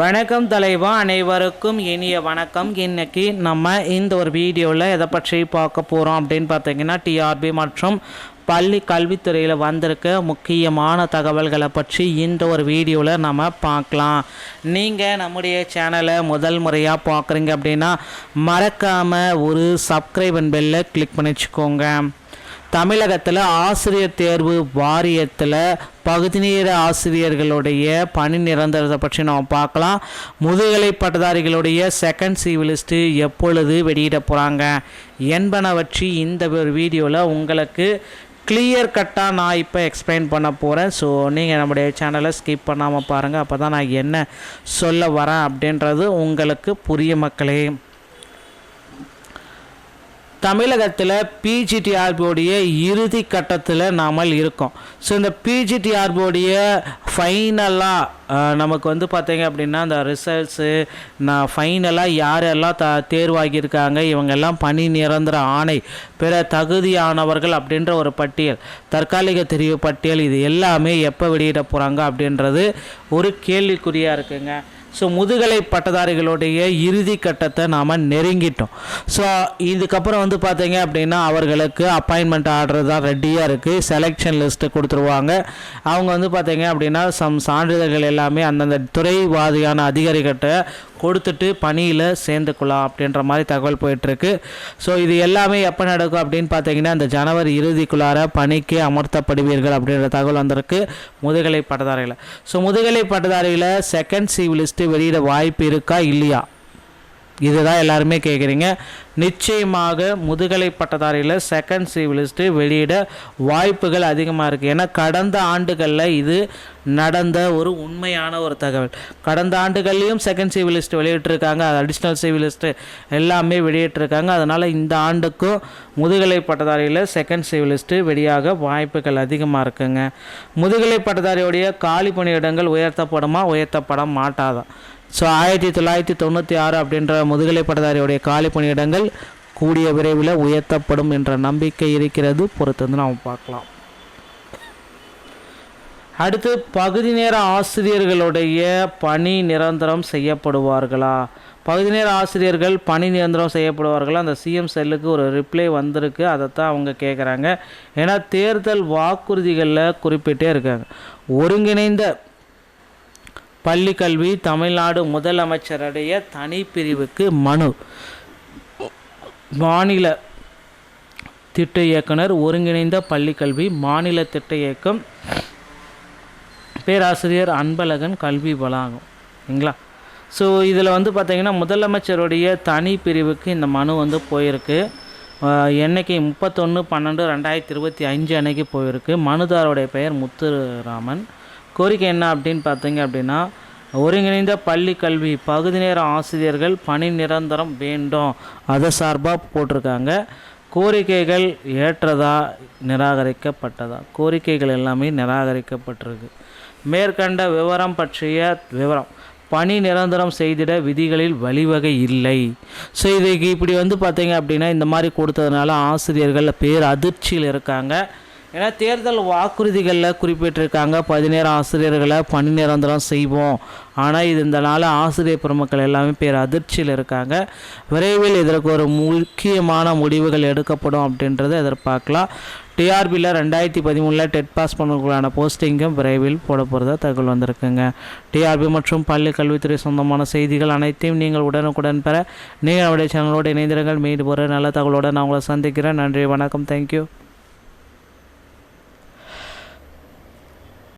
வணக்கம் தலைவா, அனைவருக்கும் இனிய வணக்கம். இன்றைக்கி நம்ம இந்த ஒரு வீடியோவில் எதை பற்றி பார்க்க போகிறோம் அப்படின்னு பார்த்தீங்கன்னா, டிஆர்பி மற்றும் பள்ளி கல்வித்துறையில் வந்திருக்க முக்கியமான தகவல்களை பற்றி இந்த ஒரு வீடியோவில் நம்ம பார்க்கலாம். நீங்கள் நம்முடைய சேனலை முதல் முறையாக பார்க்குறீங்க அப்படின்னா மறக்காமல் ஒரு சப்ஸ்கிரைப் அண்ட் பெல்லை கிளிக் பண்ணி வச்சுக்கோங்க. தமிழகத்தில் ஆசிரியர் தேர்வு வாரியத்தில் பகுதி நேர ஆசிரியர்களுடைய பணி நிரந்தரத்தை பற்றி நாம் பார்க்கலாம். முதுகலை பட்டதாரிகளுடைய செகண்ட் சிவிலிஸ்ட்டு எப்பொழுது வெளியிட போகிறாங்க என்பனவற்றி இந்த ஒரு வீடியோவில் உங்களுக்கு கிளியர் கட்டாக நான் இப்போ எக்ஸ்பிளைன் பண்ண போகிறேன். ஸோ நீங்கள் நம்முடைய சேனலை ஸ்கிப் பண்ணாமல் பாருங்கள். அப்போ தான் நான் என்ன சொல்ல வரேன் அப்படின்றது உங்களுக்கு புரிய மக்களே. தமிழகத்தில் பிஜிடிஆர்பியோடைய இறுதி கட்டத்தில் நாம் இருக்கோம். ஸோ இந்த பிஜிடிஆர்பியோடைய ஃபைனலாக நமக்கு வந்து பார்த்திங்க அப்படின்னா அந்த ரிசல்ட்ஸு ஃபைனலாக யாரெல்லாம் தேர்வாகியிருக்காங்க, இவங்கெல்லாம் பணி நிரந்தர ஆணை பிற தகுதியானவர்கள் அப்படின்ற ஒரு பட்டியல், தற்காலிக தெரிவு பட்டியல், இது எல்லாமே எப்போ வெளியிட போகிறாங்க அப்படின்றது ஒரு கேள்விக்குறியாக இருக்குங்க. ஸோ முதுகலை பட்டதாரிகளுடைய இறுதி கட்டத்தை நாம் நெருங்கிட்டோம். ஸோ இதுக்கப்புறம் வந்து பார்த்தீங்க அப்படின்னா அவர்களுக்கு அப்பாயின்மெண்ட் ஆர்டர் தான் ரெடியாக இருக்குது. செலெக்ஷன் லிஸ்ட்டு கொடுத்துருவாங்க. அவங்க வந்து பார்த்தீங்க அப்படின்னா சான்றிதழ்கள் எல்லாமே அந்தந்த துறைவாதியான அதிகாரிகிட்ட கொடுத்துட்டு பணியில் சேர்ந்துக்கலாம் அப்படின்ற மாதிரி தகவல் போயிட்டுருக்கு. ஸோ இது எல்லாமே எப்போ நடக்கும் அப்படின்னு பார்த்தீங்கன்னா இந்த ஜனவரி இறுதிக்குள்ளார பணிக்கு அமர்த்தப்படுவீர்கள் அப்படின்ற தகவல் வந்திருக்கு முதுகலை பட்டதாரிகளை. ஸோ முதுகலை பட்டதாரிகளை செகண்ட் சிவிலிஸ்ட்டு வெளியிட வாய்ப்பு இருக்கா இல்லையா, இதுதான் எல்லாருமே கேட்குறீங்க. நிச்சயமாக முதுகலை பட்டதாரியில் செகண்ட் சிவிலிஸ்ட்டு வெளியிட வாய்ப்புகள் அதிகமாக இருக்குது. ஏன்னா கடந்த ஆண்டுகளில் இது நடந்த ஒரு உண்மையான ஒரு தகவல். கடந்த ஆண்டுகள்லேயும் செகண்ட் சிவிலிஸ்ட் வெளியிட்டிருக்காங்க, அடிஷ்னல் சிவிலிஸ்ட்டு எல்லாமே வெளியிட்டிருக்காங்க. அதனால் இந்த ஆண்டுக்கும் முதுகலை பட்டதாரியில் செகண்ட் சிவிலிஸ்ட்டு வெளியாக வாய்ப்புகள் அதிகமாக இருக்குங்க. முதுகலை பட்டதாரியுடைய காலி பணியிடங்கள் உயர்த்தப்படுமா உயர்த்தப்பட மாட்டாதான். ஸோ 1996 அப்படின்ற முதுகலை பட்டதாரியுடைய காலி பணியிடங்கள் கூடிய விரைவில் உயர்த்தப்படும் என்ற நம்பிக்கை இருக்கிறது. பொறுத்து வந்து நாம் பார்க்கலாம். அடுத்து பகுதி நேர ஆசிரியர்களுடைய பணி நிரந்தரம் செய்யப்படுவார்களா? பகுதி நேர ஆசிரியர்கள் பணி நிரந்தரம் செய்யப்படுவார்களா? அந்த சிஎம் செல்லுக்கு ஒரு ரிப்ளை வந்திருக்கு. அதைத்தான் அவங்க கேட்குறாங்க. ஏன்னா தேர்தல் வாக்குறுதிகளில் குறிப்பிட்டே இருக்காங்க. ஒருங்கிணைந்த பள்ளி கல்வி தமிழ்நாடு முதலமைச்சருடைய தனிப்பிரிவுக்கு மனு. மாநில திட்ட இயக்குனர், ஒருங்கிணைந்த பள்ளி கல்வி மாநில திட்ட இயக்கம், பேராசிரியர் அன்பழகன், கல்வி வளாகம். சரிங்களா? ஸோ இதில் வந்து பார்த்திங்கன்னா முதலமைச்சருடைய தனிப்பிரிவுக்கு இந்த மனு வந்து போயிருக்கு. என்னைக்கு 31/12/2025 அன்னைக்கு போயிருக்கு. மனுதாரோடைய பெயர் முத்துராமன். கோரிக்கை என்ன அப்படின்னு பார்த்தீங்க அப்படின்னா, ஒருங்கிணைந்த பள்ளி கல்வி பகுதி நேர ஆசிரியர்கள் பணி நிரந்தரம் வேண்டும், அதை சார்பாக போட்டிருக்காங்க. கோரிக்கைகள் ஏற்றதா நிராகரிக்கப்பட்டதா? கோரிக்கைகள் எல்லாமே நிராகரிக்கப்பட்டிருக்கு. மேற்கண்ட விவரம் பற்றிய விவரம் பணி நிரந்தரம் செய்திட விதிகளில் வழிவகை இல்லை. ஸோ இதுக்கு இப்படி வந்து பார்த்தீங்க அப்படின்னா இந்த மாதிரி கொடுத்ததுனால ஆசிரியர்கள் பேர் அதிர்ச்சியில் இருக்காங்க. ஏன்னா தேர்தல் வாக்குறுதிகளில் குறிப்பிட்டிருக்காங்க 17 ஆசிரியர்களை பணி நிரந்தரம் செய்வோம். ஆனால் இது இந்த நாள் ஆசிரியர் பெருமக்கள் எல்லாமே பேர் அதிர்ச்சியில் இருக்காங்க. விரைவில் இதற்கு ஒரு முக்கியமான முடிவுகள் எடுக்கப்படும் அப்படின்றத எதிர்பார்க்கலாம். டிஆர்பியில் 2013 டெட் பாஸ் பண்ணக்கூடிய போஸ்டிங்கும் விரைவில் போட போகிறதா தகவல் வந்திருக்குங்க. டிஆர்பி மற்றும் பள்ளி கல்வித்துறை சொந்தமான செய்திகள் அனைத்தையும் நீங்கள் உடனுக்குடன் பெற நீங்கள் நம்முடைய சேனலோடு இணைந்திருங்கள். மீண்டும் ஒரு நல்ல தகவலோடு நான் உங்களை சந்திக்கிறேன். நன்றி, வணக்கம், தேங்க்யூ.